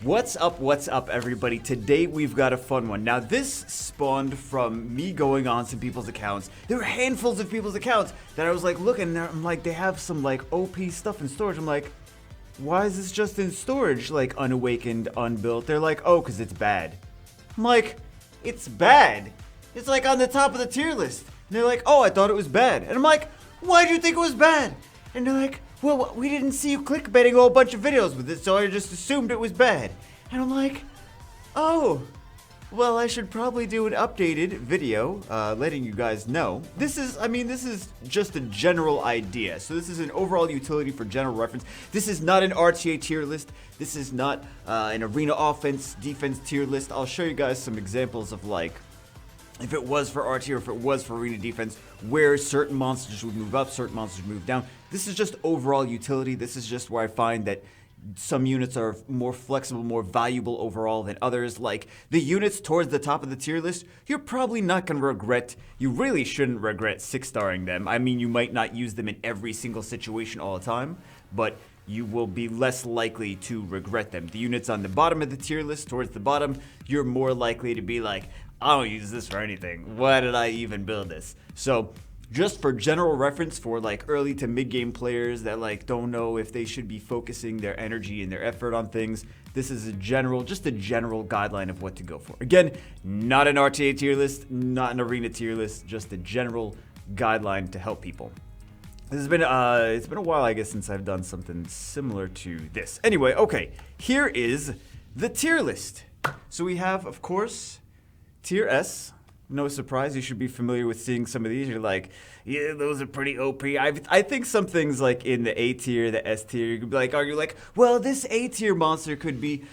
What's up, everybody? Today we've got a fun one. Now, this spawned from me going on some people's accounts. There were handfuls of people's accounts that I was like looking there. I'm like, they have some like OP stuff in storage. I'm like, why is this just in storage, like unawakened, unbuilt? They're like, oh, because it's bad. I'm like, it's bad? It's like on the top of the tier list. And they're like, oh, I thought it was bad. And I'm like, why do you think it was bad? And they're like, well, we didn't see you clickbaiting a whole bunch of videos with it, so I just assumed it was bad. And I'm like, oh, well, I should probably do an updated video letting you guys know. This is just a general idea. So this is an overall utility for general reference. This is not an RTA tier list. This is not an arena offense, defense tier list. I'll show you guys some examples of like, if it was for RT or if it was for arena defense, where certain monsters would move up, certain monsters would move down. This is just overall utility. This is just where I find that some units are more flexible, more valuable overall than others. Like the units towards the top of the tier list, you're probably not going to regret. You really shouldn't regret 6-starring them. I mean, you might not use them in every single situation all the time, but you will be less likely to regret them. The units on the bottom of the tier list, towards the bottom, you're more likely to be like, I don't use this for anything. Why did I even build this? So just for general reference for like early to mid game players that like don't know if they should be focusing their energy and their effort on things, this is just a general guideline of what to go for. Again, not an RTA tier list, not an arena tier list, just a general guideline to help people. This has been it's been a while, I guess, since I've done something similar to this. Anyway, okay, here is the tier list. So we have, of course, Tier S. No surprise, you should be familiar with seeing some of these. You're like, yeah, those are pretty OP. I think some things like in the A tier, the S tier, you could be like, argue like, well, this A tier monster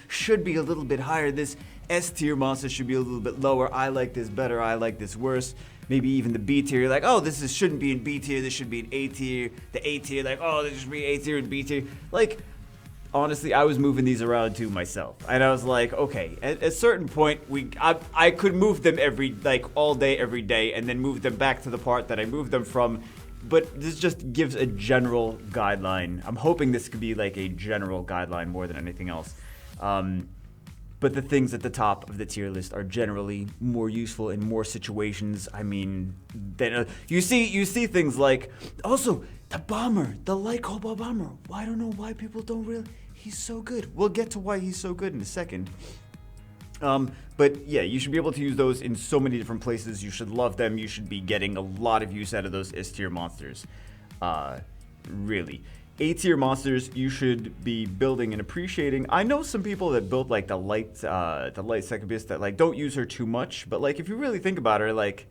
should be a little bit higher. This S tier monster should be a little bit lower. I like this better. I like this worse. Maybe even the B tier, you're like, oh, shouldn't be in B tier. This should be in A tier. The A tier, like, oh, this should be A tier and B tier. Like, honestly, I was moving these around too myself, and I was like, okay, at a certain point, I could move them all day, every day, and then move them back to the part that I moved them from. But this just gives a general guideline. I'm hoping this could be like a general guideline more than anything else. But the things at the top of the tier list are generally more useful in more situations. I mean, you see things like, also, the bomber, the Lycoba bomber. I don't know why people don't really. He's so good. We'll get to why he's so good in a second. But yeah, you should be able to use those in so many different places. You should love them. You should be getting a lot of use out of those S tier monsters. Really. A tier monsters you should be building and appreciating. I know some people that built like the light Succubus that like don't use her too much, but like if you really think about her, like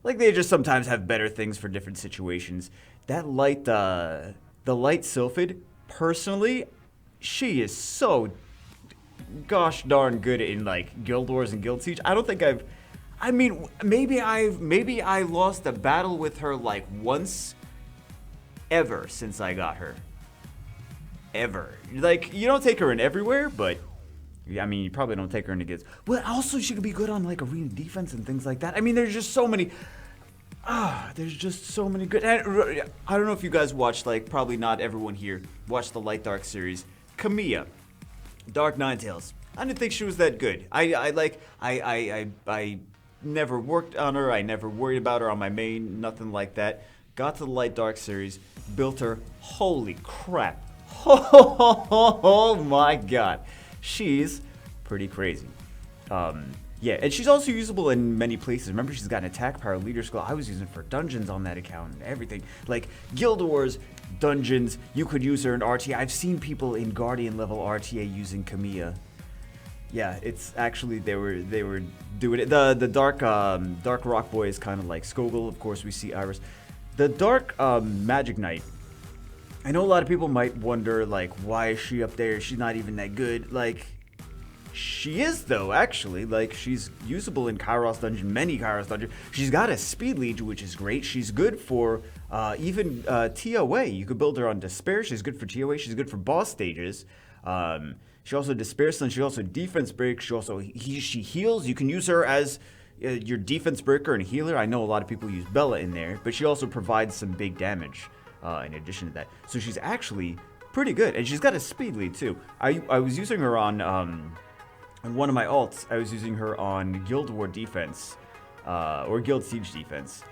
they just sometimes have better things for different situations. That the light Sylphid, personally, she is so gosh darn good in like Guild Wars and Guild Siege. I don't think maybe I lost a battle with her like once ever since I got her. Ever. Like, you don't take her in everywhere, but I mean, you probably don't take her into guilds. Well, also she could be good on like arena defense and things like that. I mean, there's just so many good. I don't know if you guys watched, like, probably not everyone here watched the Light Dark series. Kamiya, Dark Ninetales. I didn't think she was that good. I never worked on her. I never worried about her on my main. Nothing like that. Got to the Light Dark series, built her. Holy crap! Oh my god, she's pretty crazy. Yeah, and she's also usable in many places. Remember, she's got an attack power, leader skill. I was using it for dungeons on that account and everything. Like Guild Wars, dungeons, you could use her in RTA. I've seen people in Guardian level RTA using Kamiya. Yeah, it's actually they were doing it. The Dark Rock Boy is kind of like Skogul. Of course, we see Iris. The Dark Magic Knight. I know a lot of people might wonder, like, why is she up there? She's not even that good. Like, she is, though, actually. Like, she's usable in Kairos Dungeon, many Kairos Dungeons. She's got a speed lead, which is great. She's good for even TOA. You could build her on Despair. She's good for TOA. She's good for boss stages. She also Despair Stun. She also Defense Break. She heals. You can use her as your defense breaker and healer. I know a lot of people use Bella in there, but she also provides some big damage in addition to that. So she's actually pretty good, and she's got a speed lead too. I was using her on one of my alts. I was using her on Guild War defense, or Guild Siege defense,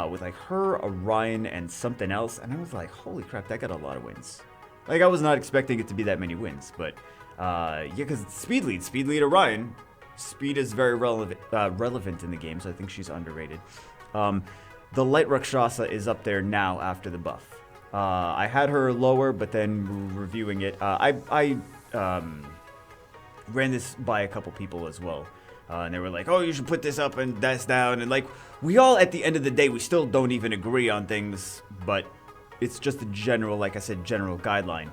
with like her, Orion, and something else, and I was like, holy crap, that got a lot of wins. Like, I was not expecting it to be that many wins, but yeah, because it's speed lead Orion. Speed is very relevant in the game, so I think she's underrated. The Light Rakshasa is up there now after the buff. I had her lower, but then reviewing it, I ran this by a couple people as well. And they were like, oh, you should put this up and that's down. And like, we all, at the end of the day, we still don't even agree on things, but it's just a general, like I said, general guideline.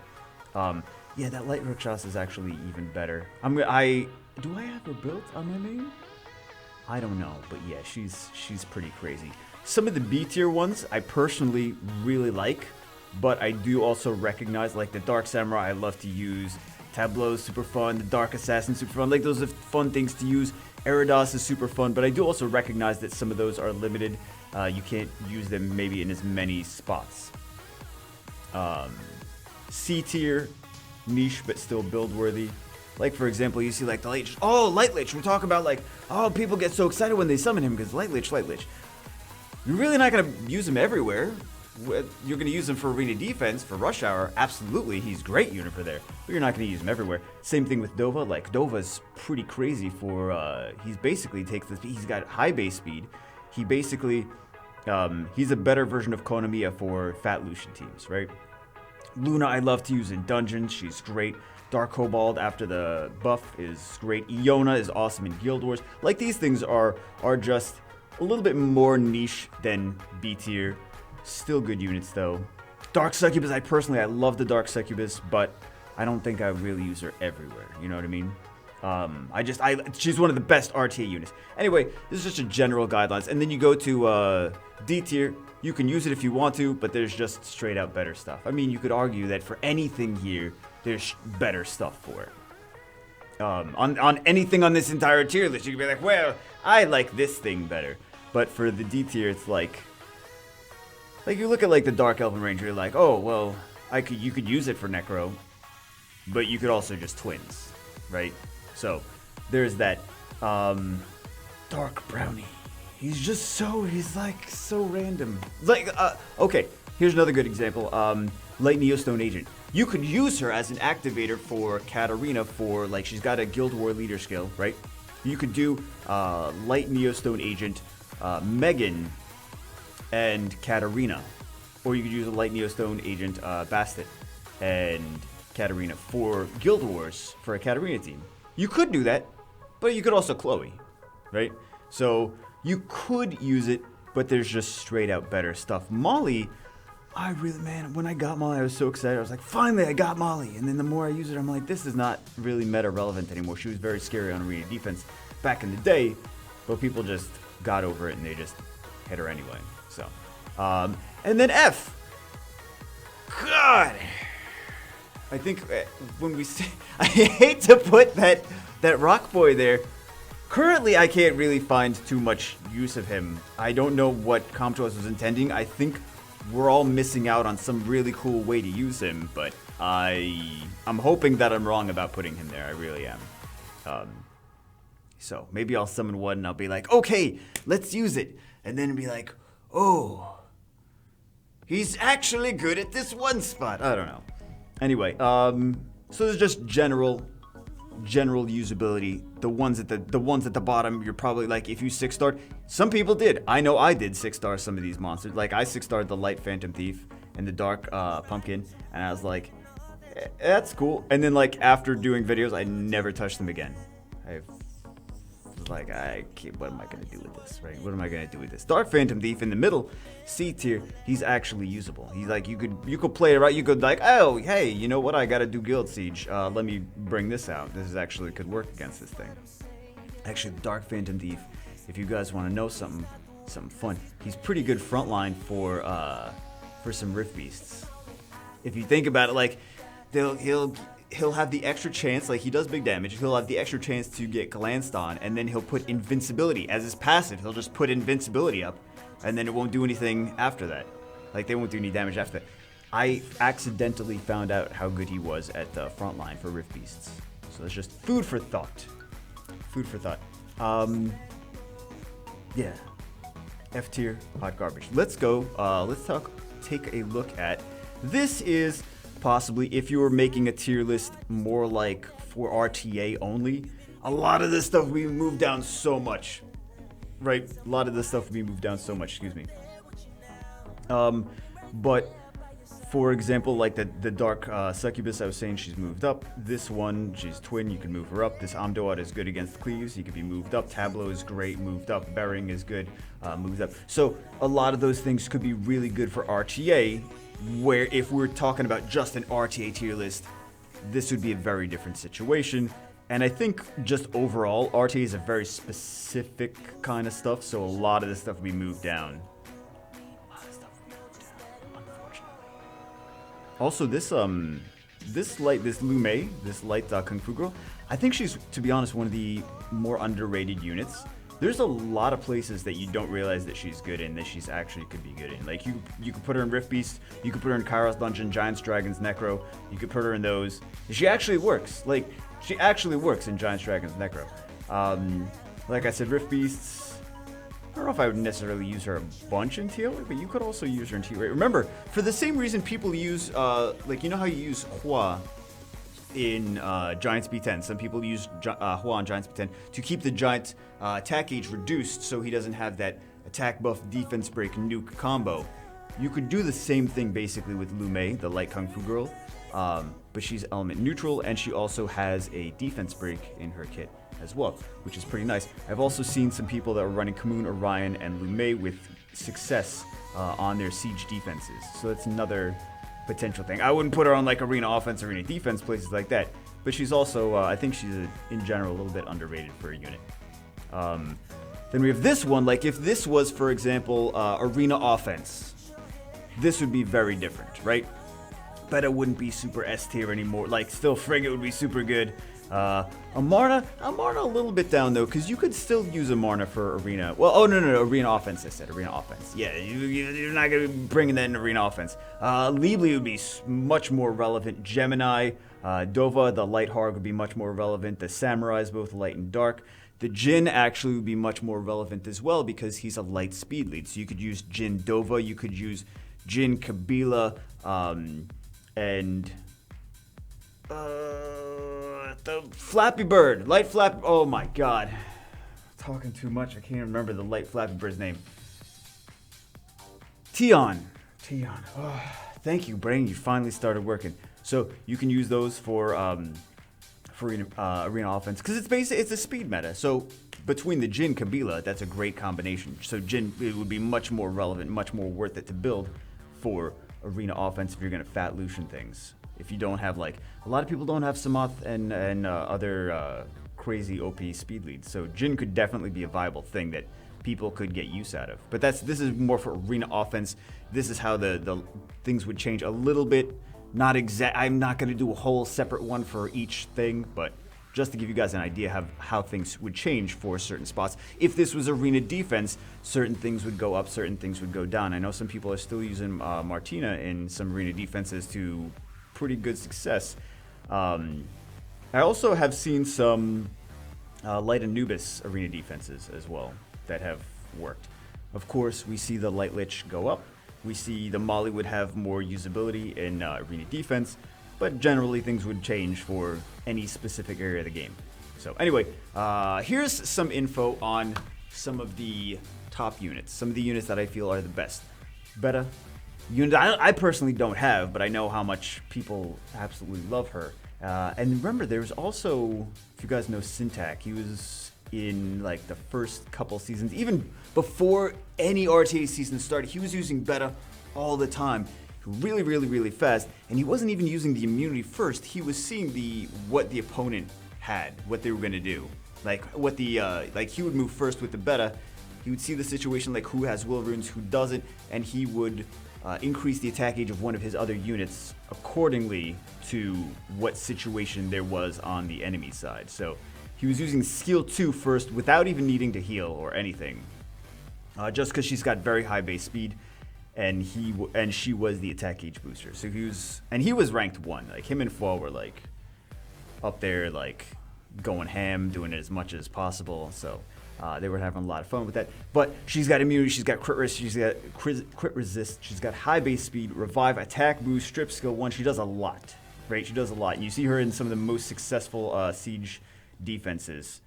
Yeah, that Light Rakshasa is actually even better. Do I have her built on my main? I don't know, but yeah, she's pretty crazy. Some of the B tier ones I personally really like, but I do also recognize, like the Dark Samurai I love to use. Tableau's super fun, the Dark Assassin super fun. Like, those are fun things to use. Eridos is super fun, but I do also recognize that some of those are limited. You can't use them maybe in as many spots. C tier, niche but still build worthy. Like, for example, you see like the Light Lich. We're talking about like, oh, people get so excited when they summon him because Light Lich. You're really not going to use him everywhere. You're going to use him for arena defense, for rush hour. Absolutely, he's great unit for there, but you're not going to use him everywhere. Same thing with Dova. Like, Dova's pretty crazy for, he's basically takes the, he's got high base speed. He basically, he's a better version of Konamiya for Fat Lucian teams, right? Luna I love to use in dungeons. She's great. Dark Kobold after the buff is great. Iona is awesome in Guild Wars. Like, these things are just a little bit more niche than B tier. Still good units though. Dark Succubus, I love the Dark Succubus, but I don't think I really use her everywhere. You know what I mean? She's one of the best RTA units. Anyway, this is just a general guidelines. And then you go to D tier. You can use it if you want to, but there's just straight out better stuff. I mean, you could argue that for anything here, there's better stuff for it. On anything on this entire tier list, you could be like, well, I like this thing better. But for the D tier, it's like you look at like the Dark Elven Ranger, you're like, oh, well, you could use it for Necro, but you could also just twins, right? So there's that. Dark Brownie. He's like so random. Like, okay, here's another good example. Light Neostone Agent. You could use her as an activator for Katarina for, like, she's got a Guild War leader skill, right? You could do Light Neostone Agent, Megan, and Katarina. Or you could use a Light Neostone Agent, Bastet, and Katarina for Guild Wars for a Katarina team. You could do that, but you could also Chloe, right? So you could use it, but there's just straight out better stuff. Molly, when I got Molly, I was so excited. I was like, finally, I got Molly. And then the more I use it, I'm like, this is not really meta relevant anymore. She was very scary on arena defense back in the day, but people just got over it and they just hit her anyway. So, and then F. God, I think when we say, I hate to put that Rock Boy there. Currently, I can't really find too much use of him. I don't know what Comtois was intending. I think we're all missing out on some really cool way to use him, but I'm hoping that I'm wrong about putting him there. I really am. So maybe I'll summon one and I'll be like, okay, let's use it. And then be like, oh, he's actually good at this one spot. I don't know. Anyway, so there's just general usability. The ones at the bottom, you're probably like, if you 6-starred, some people did. I know I did 6-star some of these monsters. Like, I 6-starred the Light Phantom Thief and the Dark Pumpkin, and I was like, that's cool. And then, like, after doing videos, I never touched them again. I was like, what am I gonna do with this, right? What am I gonna do with this? Dark Phantom Thief in the middle, C tier, he's actually usable. He's like, you could play it right. You could like, oh, hey, you know what? I gotta do Guild Siege. Let me bring this out. This is actually could work against this thing. Actually, Dark Phantom Thief, if you guys want to know something fun, he's pretty good frontline for some Rift Beasts. If you think about it, like, he'll have the extra chance, like, he does big damage, he'll have the extra chance to get glanced on, and then he'll put invincibility as his passive. He'll just put invincibility up, and then it won't do anything after that. Like, they won't do any damage after that. I accidentally found out how good he was at the front line for Rift Beasts. So that's just food for thought. Food for thought. Yeah. F tier, hot garbage. Let's go. Take a look at. This is possibly, if you were making a tier list more like for RTA only, a lot of this stuff we moved down so much. Right? A lot of this stuff we moved down so much, excuse me. But for example, like the Dark Succubus, I was saying she's moved up. This one, she's twin, you can move her up. This Amdoad is good against Cleaves, he could be moved up. Tableau is great, moved up. Bering is good, moved up. So a lot of those things could be really good for RTA, where if we're talking about just an RTA tier list, this would be a very different situation. And I think just overall, RTA is a very specific kind of stuff, so a lot of this stuff will be moved down. Also, this Lume, this light Kung Fu girl, I think she's, to be honest, one of the more underrated units. There's a lot of places that you don't realize that she's good in, that she's actually could be good in. Like, you could put her in Rift Beast, you could put her in Kairos Dungeon, Giants, Dragons, Necro, you could put her in those. She actually works. Like, she actually works in Giants, Dragons, Necro. Like I said, Rift Beasts, I don't know if I would necessarily use her a bunch in TOA, but you could also use her in TOA. Remember, for the same reason people use, like, you know how you use Hua in Giants B10? Some people use Hua on Giants B10 to keep the Giant attack gauge reduced so he doesn't have that attack buff, defense break, nuke combo. You could do the same thing basically with Lume, the light Kung Fu girl, but she's element neutral, and she also has a defense break in her kit as well, which is pretty nice. I've also seen some people that were running Kamoon, Orion, and Lume with success on their siege defenses. So that's another potential thing. I wouldn't put her on like arena offense, arena defense, places like that. But she's also, I think she's in general a little bit underrated for a unit. Then we have this one. Like if this was, for example, arena offense, this would be very different, right? Beta wouldn't be super S tier anymore. Like still Frigate would be super good. Amarna a little bit down though, because you could still use Amarna for arena. Well, oh no, arena offense. I said arena offense. Yeah, you're not gonna be bringing that in arena offense. Leebly would be much more relevant. Gemini, Dova, the light Harg would be much more relevant. The Samurais, both light and dark. The Jin actually would be much more relevant as well because he's a light speed lead. So you could use Jin Dova, you could use Jin Kabila, and the Flappy Bird, light Flappy. Oh my God, talking too much. I can't remember the light Flappy Bird's name. Tion. Oh, thank you, brain. You finally started working. So you can use those for arena offense because it's a speed meta. So between the Jin Kabila, that's a great combination. So Jin, it would be much more relevant, much more worth it to build for arena offense if you're gonna fat Lucian things. If you don't have, like, a lot of people don't have Samoth and other crazy OP speed leads. So Jin could definitely be a viable thing that people could get use out of. But this is more for arena offense. This is how the things would change a little bit. Not exact. I'm not going to do a whole separate one for each thing, but just to give you guys an idea of how things would change for certain spots. If this was arena defense, certain things would go up, certain things would go down. I know some people are still using Martina in some arena defenses to pretty good success. I also have seen some Light Anubis arena defenses as well that have worked. Of course, we see the Light Lich go up. We see the Molly would have more usability in arena defense, but generally things would change for any specific area of the game. So anyway, here's some info on some of the top units, some of the units that I feel are the best. Beta unit I personally don't have, but I know how much people absolutely love her. And remember, there's also, if you guys know Syntac, he was in like the first couple seasons, even before any RTA season started, he was using Beta all the time. Really, really, really fast, and he wasn't even using the immunity first. He was seeing what the opponent had, what they were gonna do. Like what like he would move first with the Beta. He would see the situation, like who has will runes, who doesn't, and he would increase the attack age of one of his other units accordingly to what situation there was on the enemy side. So he was using skill 2 first without even needing to heal or anything, just because she's got very high base speed. and she was the attack gauge booster. So he was ranked 1. Like him and 4 were like up there, like going ham, doing it as much as possible. So they were having a lot of fun with that. But she's got immunity, she's got crit risk, she's got crit resist, she's got high base speed, revive, attack boost, strip skill 1. She does a lot, right? She does a lot. And you see her in some of the most successful siege defenses.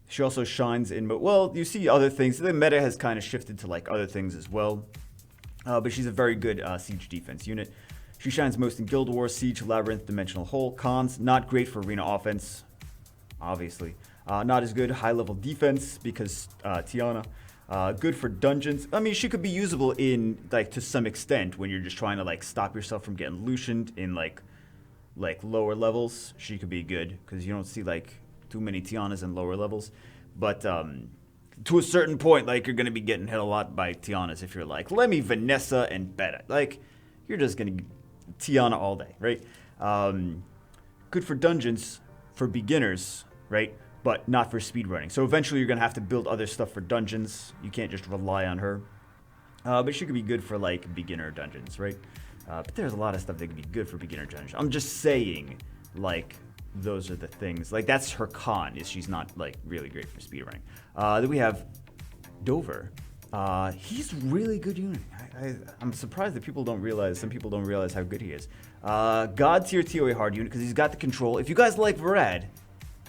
She also shines in, well, you see other things. The meta has kind of shifted to like other things as well. But she's a very good siege defense unit. She shines most in Guild Wars, Siege, Labyrinth, Dimensional Hole. Cons, not great for arena offense, obviously. Not as good high level defense because Tiana. Good for dungeons. I mean, she could be usable in like to some extent when you're just trying to like stop yourself from getting lutioned in like lower levels. She could be good because you don't see like too many Tianas in lower levels. But to a certain point, like you're gonna be getting hit a lot by Tianas if you're like, let me Vanessa and Beta. Like you're just gonna Tiana all day, right? Good for dungeons for beginners, right? But not for speedrunning. So eventually you're gonna have to build other stuff for dungeons. You can't just rely on her. But she could be good for like beginner dungeons, right? But there's a lot of stuff that could be good for beginner dungeons. I'm just saying, like, those are the things. Like, that's her con, is she's not, like, really great for speedrunning. Then we have Dover. He's really good unit. I'm surprised that some people don't realize how good he is. God tier TOA hard unit, because he's got the control. If you guys like Varad,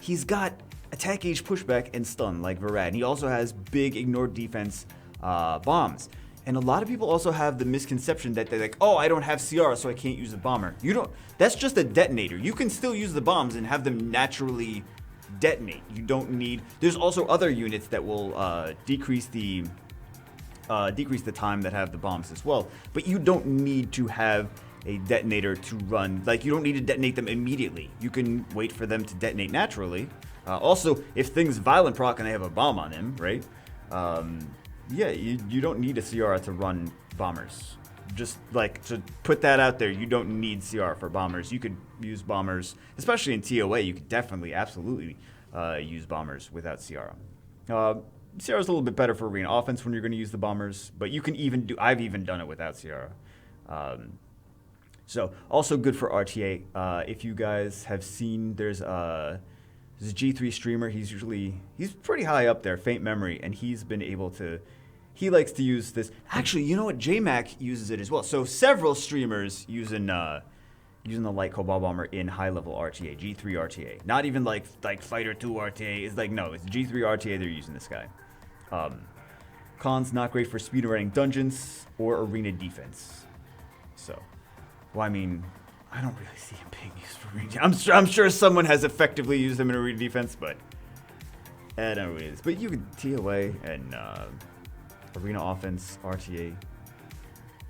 he's got attack gauge pushback and stun like Varad. And he also has big ignored defense bombs. And a lot of people also have the misconception that they're like, oh, I don't have CR, so I can't use a bomber. You don't. That's just a detonator. You can still use the bombs and have them naturally detonate. You don't need. There's also other units that will decrease the time that have the bombs as well. But you don't need to have a detonator to run. Like, you don't need to detonate them immediately. You can wait for them to detonate naturally. Also, if things violent proc and they have a bomb on them, right? Yeah, you don't need a CR to run bombers. Just like to put that out there, you don't need CR for bombers. You could use bombers, especially in TOA. You could definitely, absolutely use bombers without CR. CR is a little bit better for arena offense when you're going to use the bombers, but you can even do. I've even done it without CR. So also good for RTA. If you guys have seen, there's a G3 streamer. He's pretty high up there, Faint Memory, and he likes to use this. Actually, you know what? JMac uses it as well. So several streamers using the Light Cobalt Bomber in high level RTA, G3 RTA. Not even like Fighter 2 RTA. It's like, no, it's G3 RTA. They're using this guy. Cons, not great for speedrunning dungeons or arena defense. So, well, I mean, I don't really see him being used for arena. I'm sure someone has effectively used him in arena defense, but I don't really. But you could TOA and arena offense, RTA,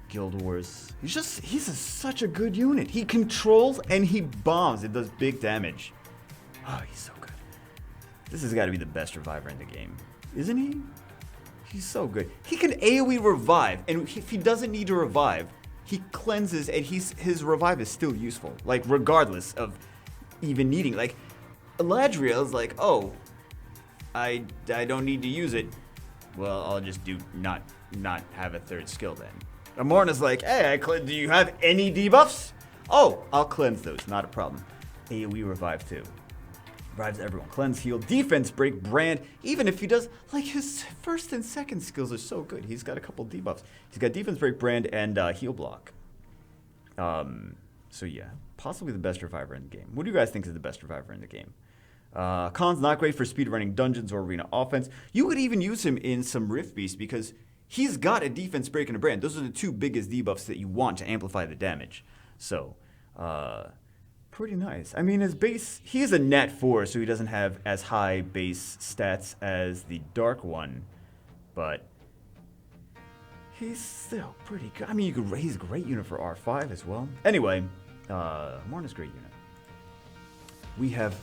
Guild Wars. He's such a good unit. He controls and he bombs. It does big damage. Oh, he's so good. This has got to be the best reviver in the game, isn't he? He's so good. He can AoE revive, and if he doesn't need to revive, he cleanses, and his revive is still useful, like regardless of even needing. Like Eladriel is like, oh, I don't need to use it. Well, I'll just do not have a third skill then. Amorna's like, hey, do you have any debuffs? Oh, I'll cleanse those, not a problem. AoE revive too. Revives everyone. Cleanse, heal, defense, break, brand. Even if he does, like, his first and second skills are so good. He's got a couple debuffs. He's got defense, break, brand, and heal block. So yeah, possibly the best reviver in the game. What do you guys think is the best reviver in the game? Cons, not great for speedrunning dungeons or arena offense. You could even use him in some Rift Beast because he's got a defense, break, and a brand. Those are the two biggest debuffs that you want to amplify the damage. So, pretty nice. I mean, his base, he is a Nat 4, so he doesn't have as high base stats as the Dark one, but he's still pretty good. I mean, he's a great unit for R5 as well. Anyway, Morna's great unit. We have,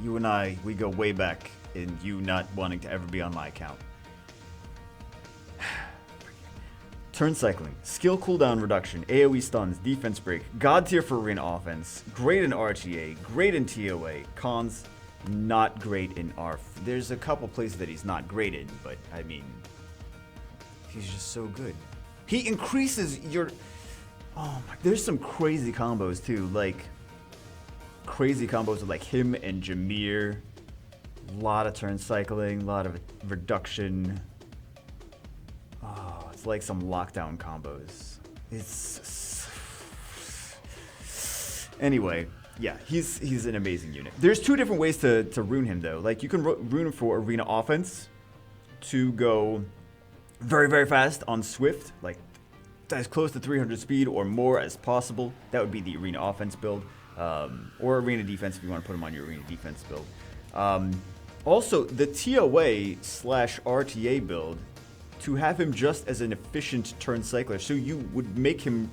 you and I, we go way back in you not wanting to ever be on my account. Turn cycling, skill cooldown reduction, AoE stuns, defense break, god tier for arena offense, great in RTA, great in TOA, cons, not great in R. There's a couple places that he's not great in, but I mean, He's just so good. He increases your... Oh my... There's some crazy combos too. Like, crazy combos with like him and Jameer. A lot of turn cycling, a lot of reduction. Oh, it's like some lockdown combos. It's... Anyway, yeah, he's an amazing unit. There's two different ways to rune him though. Like, you can rune him for arena offense to go very, very fast on Swift, like as close to 300 speed or more as possible. That would be the arena offense build, or arena defense if you want to put him on your arena defense build. Also, the TOA/RTA build, to have him just as an efficient turn cycler. So you would make him,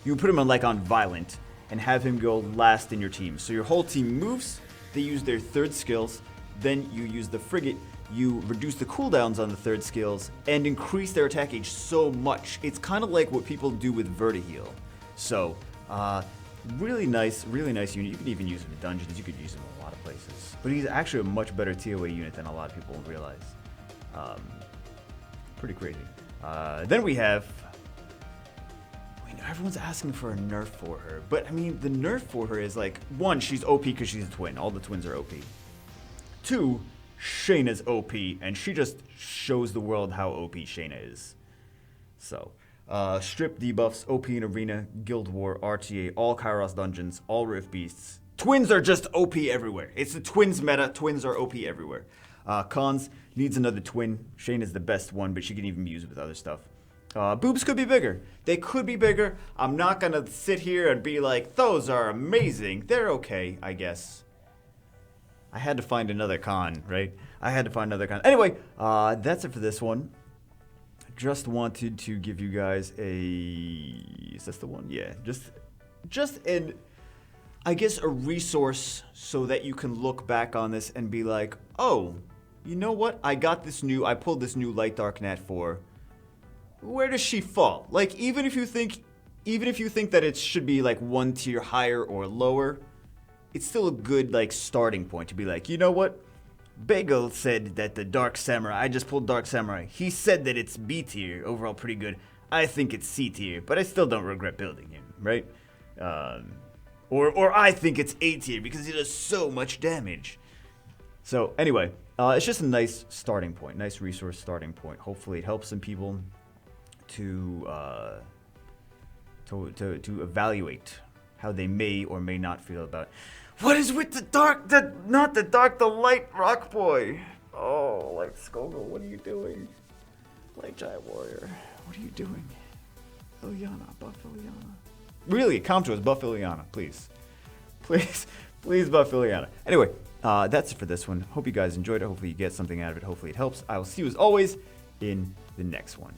you would put him on like on Violent and have him go last in your team. So your whole team moves, they use their third skills, then you use the Frigate, you reduce the cooldowns on the third skills, and increase their attack age so much. It's kind of like what people do with Vertiheal. So, really nice unit. You can even use him in dungeons, you could use him in a lot of places. But he's actually a much better TOA unit than a lot of people realize. Pretty crazy. Then we have... Everyone's asking for a nerf for her, but I mean, the nerf for her is like, one, she's OP because she's a twin. All the twins are OP. Two, Shayna's OP, and she just shows the world how OP Shayna is. So, strip debuffs, OP in Arena, Guild War, RTA, all Kairos dungeons, all Rift Beasts. Twins are just OP everywhere. It's the twins meta. Twins are OP everywhere. Cons, needs another twin. Shayna's the best one, but she can even be used with other stuff. Boobs could be bigger. They could be bigger. I'm not gonna sit here and be like, those are amazing. They're okay, I guess. I had to find another con, right? I had to find another con. Anyway, that's it for this one. Just wanted to give you guys a... Is this the one? Yeah. Just an... I guess a resource so that you can look back on this and be like, oh, you know what? I pulled this new Light Dark Nat 4. Where does she fall? Like, even if you think that it should be like one tier higher or lower, it's still a good like starting point to be like, you know what? Bagel said that the Dark Samurai, I just pulled Dark Samurai. He said that it's B tier, overall pretty good. I think it's C tier, but I still don't regret building him, right? Or I think it's A tier because he does so much damage. So anyway, it's just a nice starting point, nice resource starting point. Hopefully it helps some people to evaluate how they may or may not feel about it. What is with the dark, the light rock boy? Oh, like Skogel, what are you doing? Light Giant Warrior, what are you doing? Ilyana, buff Ilyana. Really, come to us, buff Ilyana, please. Please buff Ilyana. Anyway, that's it for this one. Hope you guys enjoyed it. Hopefully you get something out of it. Hopefully it helps. I will see you as always in the next one.